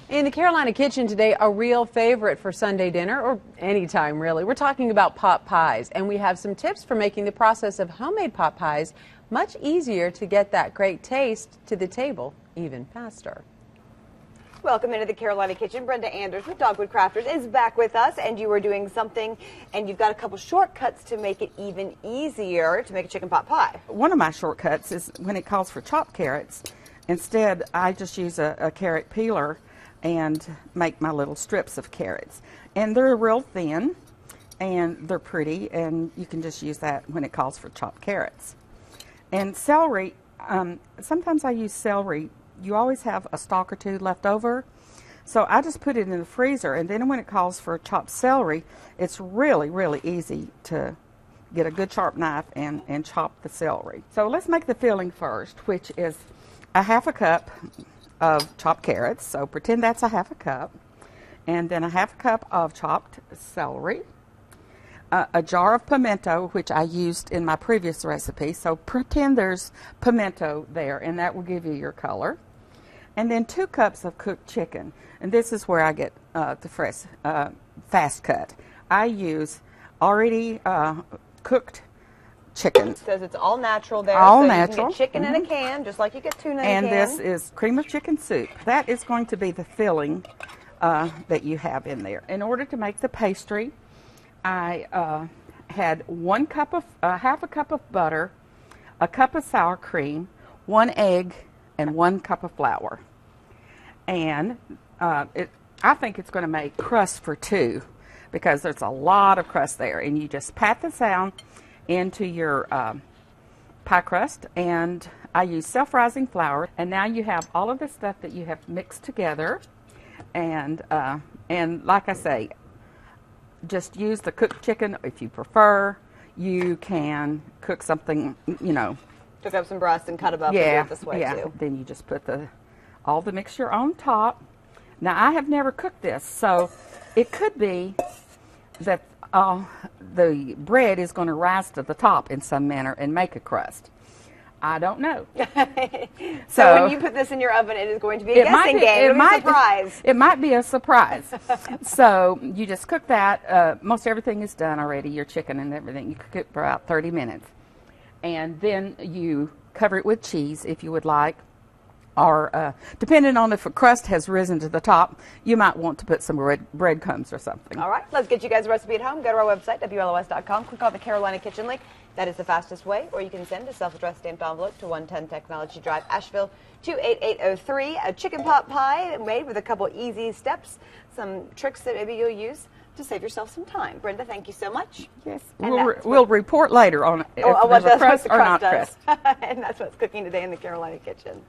In the Carolina kitchen today, a real favorite for Sunday dinner, or anytime really. We're talking about pot pies, and we have some tips for making the process of homemade pot pies much easier to get that great taste to the table even faster. Welcome into the Carolina kitchen. Brenda Anders with Dogwood Crafters is back with us, and you were doing something, and you've got a couple shortcuts to make it even easier to make a chicken pot pie. One of my shortcuts is when it calls for chopped carrots. Instead, I just use a carrot peeler and make my little strips of carrots. And they're real thin, and they're pretty, and you can just use that when it calls for chopped carrots. And celery, sometimes I use celery. You always have a stalk or two left over, so I just put it in the freezer, and then when it calls for chopped celery, it's really, really easy to get a good sharp knife and chop the celery. So let's make the filling first, which is a half a cup of chopped carrots, so pretend that's a half a cup, and then a half a cup of chopped celery, a jar of pimento, which I used in my previous recipe, so pretend there's pimento there, and that will give you your color, and then 2 cups of cooked chicken, and this is where I get the fresh fast cut. I use already cooked chicken. It says it's all natural there. All so natural. You can get chicken in a can, just like you get tuna in a can. And this is cream of chicken soup. That is going to be the filling that you have in there. In order to make the pastry, I had half a cup of butter, a cup of sour cream, 1 egg, and 1 cup of flour. And I think it's going to make crust for 2 because there's a lot of crust there. And you just pat this down into your pie crust, and I use self-rising flour, and now you have all of the stuff that you have mixed together, and like I say, just use the cooked chicken if you prefer. You can cook something, you know. Cook up some breast and cut them up and do it this way too. Then you just put all the mixture on top. Now I have never cooked this, so it could be that the bread is going to rise to the top in some manner and make a crust. I don't know. So when you put this in your oven, it is going to be a guessing game. It might be a surprise. It might be a surprise. So you just cook that. Most everything is done already, your chicken and everything. You cook it for about 30 minutes. And then you cover it with cheese if you would like. Or depending on if a crust has risen to the top, you might want to put some breadcrumbs or something. All right, let's get you guys a recipe at home. Go to our website, WLOS.com. Click on the Carolina Kitchen link. That is the fastest way. Or you can send a self-addressed stamped envelope to 110 Technology Drive, Asheville, 28803. A chicken pot pie made with a couple easy steps. Some tricks that maybe you'll use to save yourself some time. Brenda, thank you so much. Yes, we'll report later on if there's a crust or not crust. And that's what's cooking today in the Carolina Kitchen.